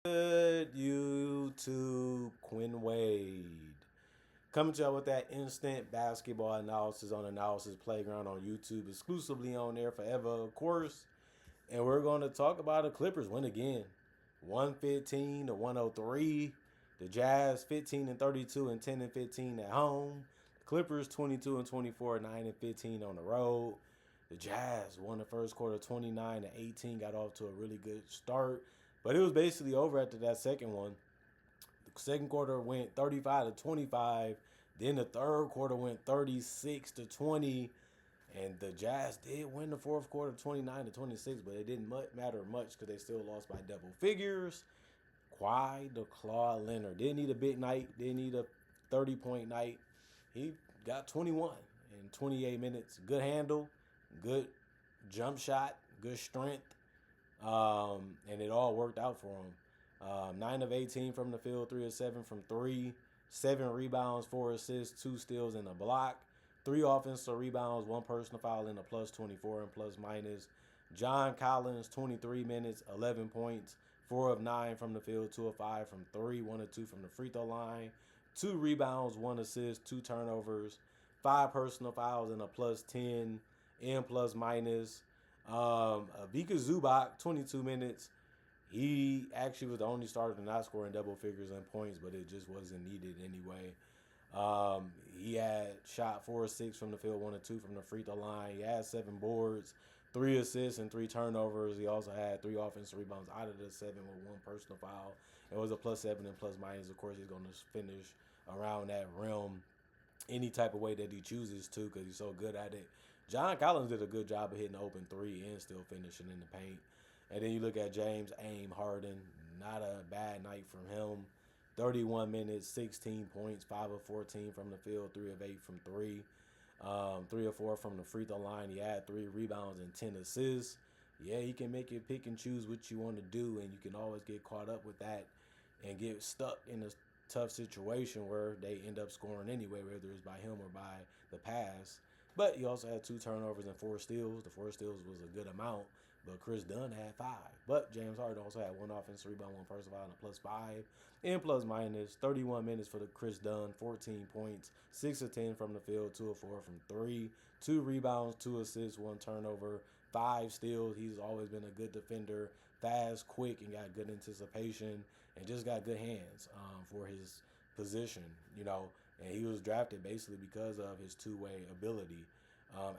Good YouTube, Quinn Wade. Coming to y'all with that instant basketball analysis on Analysis Playground on YouTube, exclusively on there forever, of course. And we're going to talk about the Clippers win again. 115 to 103. The Jazz 15 and 32 and 10 and 15 at home. The Clippers 22 and 24, 9 and 15 on the road. The Jazz won the first quarter 29 to 18, got off to a really good start. But it was basically over after that second one. The second quarter went 35 to 25. Then the third quarter went 36 to 20. And the Jazz did win the fourth quarter 29 to 26, but it didn't matter much because they still lost by double figures. Kawhi the Claw Leonard didn't need a big night, didn't need a 30-point night. He got 21 in 28 minutes. Good handle, good jump shot, good strength, and it all worked out for him. 9 of 18 from the field, 3 of 7 from 3, 7 rebounds, 4 assists, 2 steals, and a block. 3 offensive rebounds, 1 personal foul, and a plus 24 and plus minus. John Collins, 23 minutes, 11 points, 4 of 9 from the field, 2 of 5 from 3, 1 of 2 from the free throw line, 2 rebounds, 1 assist, 2 turnovers, 5 personal fouls, and a plus 10 and plus minus. Vika Zubac, 22 minutes. He actually was the only starter to not score in double figures in points, but it just wasn't needed anyway. He had shot 4 or 6 from the field, 1 or 2 from the free throw line. He had 7 boards, 3 assists, and 3 turnovers. He also had 3 offensive rebounds out of the 7 with 1 personal foul. It was a plus 7 and plus minus. Of course, he's going to finish around that rim any type of way that he chooses to because he's so good at it. John Collins did a good job of hitting the open 3 and still finishing in the paint. And then you look at James Harden, not a bad night from him. 31 minutes, 16 points, 5 of 14 from the field, 3 of 8 from 3, 3 of 4 from the free throw line. He had 3 rebounds and 10 assists. Yeah, he can make you pick and choose what you want to do, and you can always get caught up with that and get stuck in a tough situation where they end up scoring anyway, whether it's by him or by the pass. But he also had 2 turnovers and 4 steals. The 4 steals was a good amount, but Chris Dunn had 5. But James Harden also had 1 offensive rebound, 1 personal foul, and a plus 5. And plus minus, 31 minutes for the Chris Dunn, 14 points, 6 of 10 from the field, 2 of 4 from 3, 2 rebounds, 2 assists, 1 turnover, 5 steals. He's always been a good defender, fast, quick, and got good anticipation, and just got good hands for his position, and he was drafted basically because of his two-way ability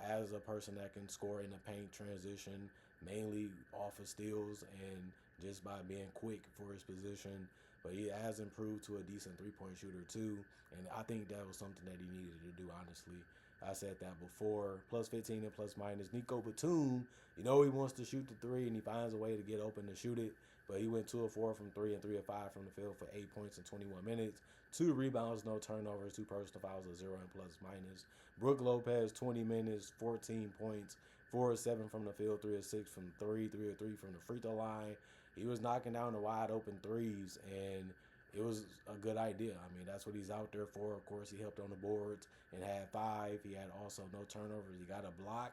as a person that can score in the paint, transition, mainly off of steals and just by being quick for his position. But he has improved to a decent three-point shooter too, and I think that was something that he needed to do, honestly. I said that before. Plus 15 and plus minus. Nico Batum, he wants to shoot the 3, and he finds a way to get open to shoot it. But he went 2 of 4 from 3 and 3 of 5 from the field for 8 points in 21 minutes. 2 rebounds, no turnovers, 2 personal fouls, a 0 and plus minus. Brook Lopez, 20 minutes, 14 points, 4 of 7 from the field, 3 of 6 from 3, 3 of 3 from the free throw line. He was knocking down the wide open threes, and it was a good idea. I mean, that's what he's out there for. Of course, he helped on the boards and had 5. He had also no turnovers. He got a block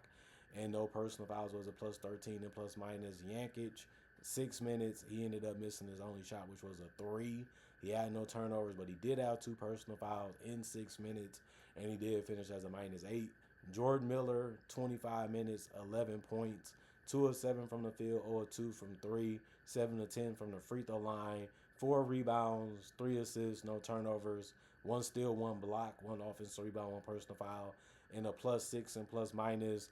and no personal fouls. Was a plus 13 and plus minus. Yankic, 6 minutes. He ended up missing his only shot, which was a 3. He had no turnovers, but he did have 2 personal fouls in 6 minutes, and he did finish as a minus 8. Jordan Miller, 25 minutes, 11 points, 2 of 7 from the field, 0 of 2 from 3, 7 of 10 from the free throw line, 4 rebounds, 3 assists, no turnovers, 1 steal, 1 block, 1 offensive rebound, 1 personal foul, and a plus 6 and plus minus.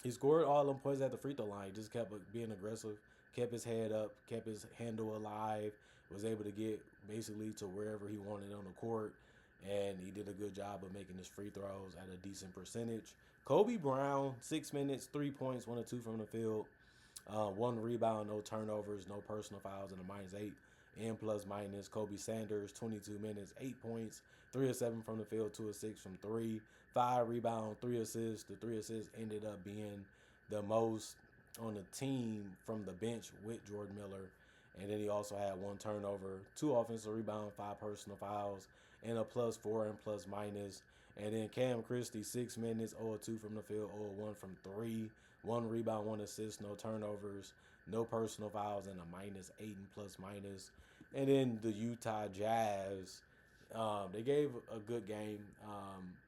He scored all them points at the free throw line. He just kept being aggressive, kept his head up, kept his handle alive, was able to get basically to wherever he wanted on the court, and he did a good job of making his free throws at a decent percentage. Kobe Brown, 6 minutes, 3 points, 1 or 2 from the field, 1 rebound, no turnovers, no personal fouls, and a minus 8 and plus minus. Kobe Sanders, 22 minutes, 8 points, 3 of 7 from the field, 2 of 6 from 3, 5 rebounds, 3 assists. The 3 assists ended up being the most on the team from the bench with Jordan Miller. And then he also had 1 turnover, 2 offensive rebounds, 5 personal fouls, and a plus 4 and plus minus. And then Cam Christie, 6 minutes, 0 2 from the field, 0 1 from 3, 1 rebound, 1 assist, no turnovers. no personal fouls, and a -8 and plus minus. And then the Utah Jazz, they gave a good game,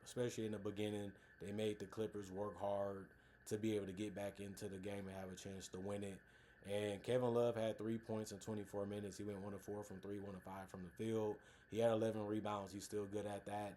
especially in the beginning. They made the Clippers work hard to be able to get back into the game and have a chance to win it. And Kevin Love had 3 points in 24 minutes. He went 1 of 4 from three, 1 of 5 from the field. He had 11 rebounds. He's still good at that.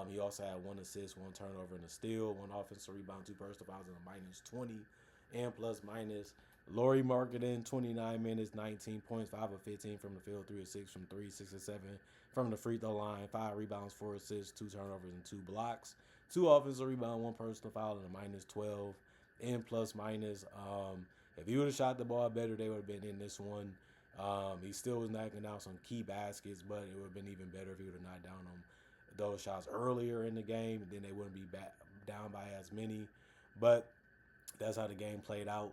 He also had 1 assist, 1 turnover, and a steal, 1 offensive rebound, 2 personal fouls, and a -20 and plus minus. Laurie Marketing, 29 minutes, 19 points, 5 of 15 from the field, 3 of 6 from three, 6 of 7 from the free throw line, 5 rebounds, 4 assists, 2 turnovers, and 2 blocks. 2 offensive rebound, 1 personal foul, and a -12 and plus minus. If he would have shot the ball better, they would have been in this one. He still was knocking down some key baskets, but it would have been even better if he would have knocked down them those shots earlier in the game. Then they wouldn't be back down by as many. But that's how the game played out.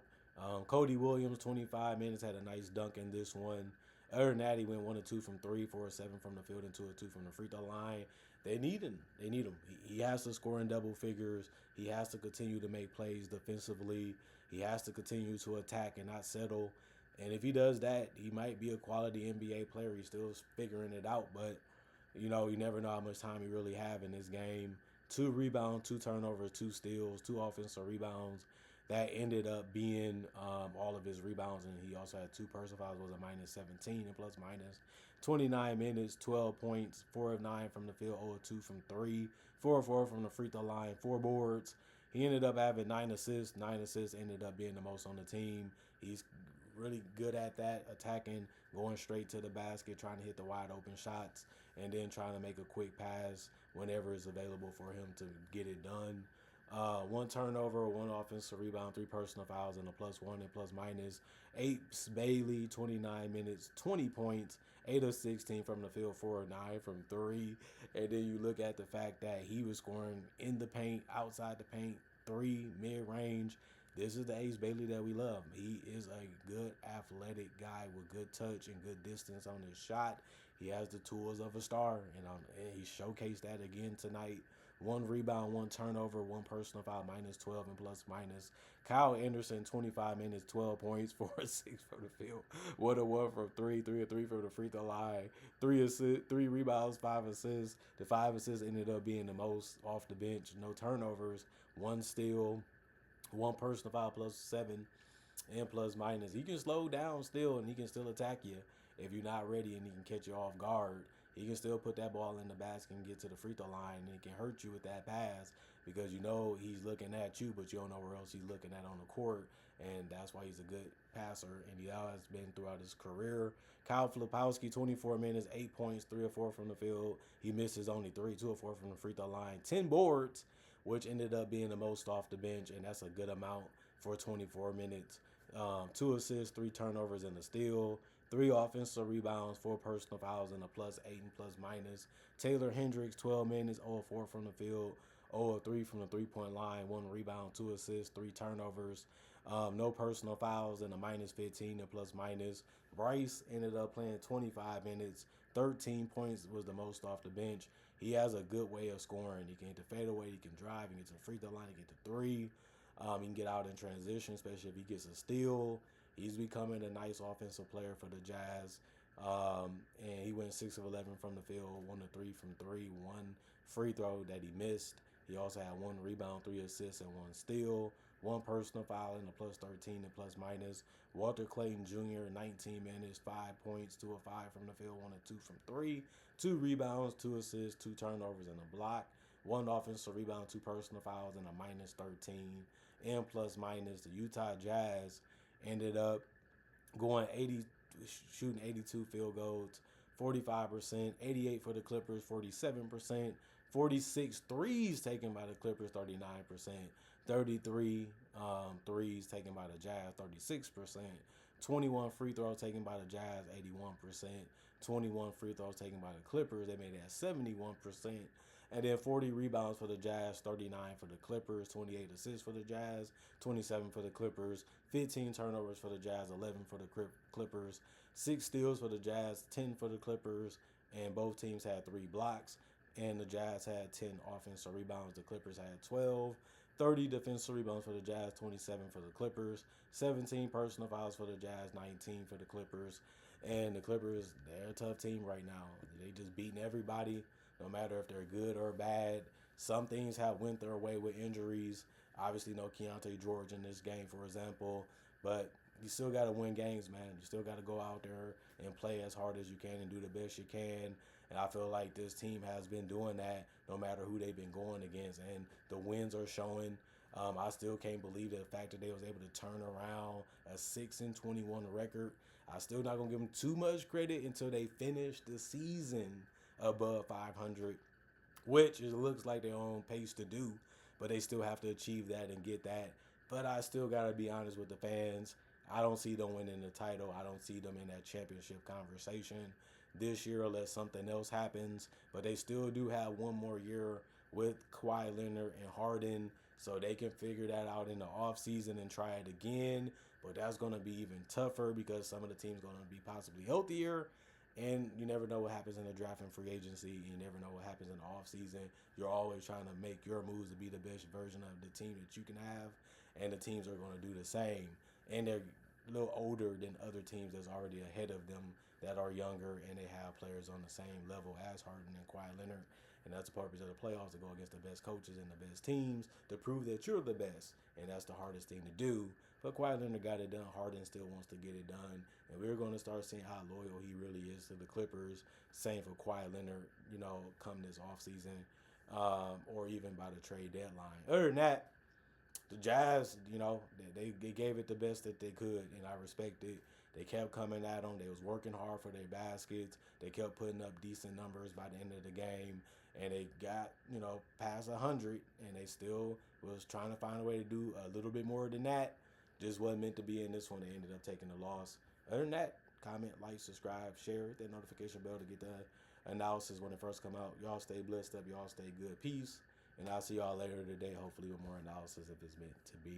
Cody Williams, 25 minutes, had a nice dunk in this one. Other than that, he went 1 of 2 from three, 4 of 7 from the field, and 2 of 2 from the free throw line. They need him. They need him. He has to score in double figures. He has to continue to make plays defensively. He has to continue to attack and not settle. And if he does that, he might be a quality NBA player. He's still figuring it out, but you never know how much time he really have in this game. 2 rebounds, 2 turnovers, 2 steals, 2 offensive rebounds. That ended up being all of his rebounds, and he also had 2 personal fouls, was a -17 and plus minus. 29 minutes, 12 points, 4 of 9 from the field, 0 of 2 from 3, 4 of 4 from the free throw line, 4 boards. He ended up having 9 assists. 9 assists ended up being the most on the team. He's really good at that, attacking, going straight to the basket, trying to hit the wide open shots, and then trying to make a quick pass whenever it's available for him to get it done. 1 turnover, 1 offensive rebound, 3 personal fouls, and a +1 and plus minus. Apes Bailey, 29 minutes, 20 points, 8 of 16 from the field, 4 of 9 from 3. And then you look at the fact that he was scoring in the paint, outside the paint, 3, mid-range. This is the Ace Bailey that we love. He is a good athletic guy with good touch and good distance on his shot. He has the tools of a star, and he showcased that again tonight. 1 rebound, 1 turnover, 1 personal foul, -12 and plus minus. Kyle Anderson, 25 minutes, 12 points, 4 of 6 from the field, 1 of 1 from 3, 3 of 3 from the free throw line, 3 rebounds, 5 assists. The 5 assists ended up being the most off the bench. No turnovers, 1 steal, 1 personal foul +7 and plus minus. He can slow down still, and he can still attack you if you're not ready, and he can catch you off guard. He can still put that ball in the basket and get to the free throw line, and he can hurt you with that pass because he's looking at you, but you don't know where else he's looking at on the court, and that's why he's a good passer, and he has been throughout his career. Kyle Filipowski, 24 minutes, 8 points, 3 of 4 from the field. He misses only 3, 2 of 4 from the free throw line, 10 boards, which ended up being the most off the bench, and that's a good amount for 24 minutes. 2 assists, 3 turnovers, and a steal. 3 offensive rebounds, 4 personal fouls, and a +8 and plus minus. Taylor Hendricks, 12 minutes, 0 of 4 from the field, 0 of 3 from the three-point line, 1 rebound, 2 assists, 3 turnovers. No personal fouls, and a -15 and plus minus. Bryce ended up playing 25 minutes, 13 points was the most off the bench. He has a good way of scoring. He can hit the fadeaway, he can drive, he can get to the free throw line, he can get to 3. He can get out in transition, especially if he gets a steal. He's becoming a nice offensive player for the Jazz. And he went 6 of 11 from the field, 1 of 3 from 3, 1 free throw that he missed. He also had 1 rebound, 3 assists, and 1 steal, 1 personal foul, and a +13 and plus minus. Walter Clayton Jr., 19 minutes, 5 points, 2 of 5 from the field, 1 of 2 from 3, 2 rebounds, 2 assists, 2 turnovers, and a block. 1 offensive rebound, 2 personal fouls, and a -13 and plus minus. The Utah Jazz ended up shooting 82 field goals, 45%, 88 for the Clippers, 47%, 46 threes taken by the Clippers, 39%, 33 threes taken by the Jazz, 36%, 21 free throws taken by the Jazz, 81%, 21 free throws taken by the Clippers, they made it at 71%. And then 40 rebounds for the Jazz, 39 for the Clippers, 28 assists for the Jazz, 27 for the Clippers, 15 turnovers for the Jazz, 11 for the Clippers, 6 steals for the Jazz, 10 for the Clippers, and both teams had 3 blocks. And the Jazz had 10 offensive rebounds. The Clippers had 12. 30 defensive rebounds for the Jazz, 27 for the Clippers, 17 personal fouls for the Jazz, 19 for the Clippers. And the Clippers, they're a tough team right now. They just beating everybody, no matter if they're good or bad. Some things have went their way with injuries. Obviously, no Keontae George in this game, for example. But you still got to win games, man. You still got to go out there and play as hard as you can and do the best you can. And I feel like this team has been doing that no matter who they've been going against. And the wins are showing. I still can't believe the fact that they was able to turn around a 6-21 record. I still not gonna give them too much credit until they finish the season above 500, which it looks like they're on pace to do, but they still have to achieve that and get that. But I still got to be honest with the fans. I don't see them winning the title. I don't see them in that championship conversation this year unless something else happens. But they still do have one more year with Kawhi Leonard and Harden, so they can figure that out in the offseason and try it again. But that's going to be even tougher because some of the teams going to be possibly healthier, and you never know what happens in the draft and free agency. You never know what happens in the offseason. You're always trying to make your moves to be the best version of the team that you can have, and the teams are going to do the same. And they're a little older than other teams that's already ahead of them that are younger, and they have players on the same level as Harden and Kawhi Leonard. And that's the purpose of the playoffs, to go against the best coaches and the best teams to prove that you're the best. And that's the hardest thing to do. But Kawhi Leonard got it done. Harden still wants to get it done. And we're going to start seeing how loyal he really is to the Clippers. Same for Kawhi Leonard, come this offseason, or even by the trade deadline. Other than that, the Jazz, they gave it the best that they could, and I respect it. They kept coming at them. They was working hard for their baskets. They kept putting up decent numbers by the end of the game, and they got past 100, and they still was trying to find a way to do a little bit more than that. Just wasn't meant to be in this one. They ended up taking the loss. Other than that, comment, like, subscribe, share, hit that notification bell to get the analysis when it first come out. Y'all stay blessed up. Y'all stay good. Peace. And I'll see y'all later today, hopefully with more analysis if it's meant to be.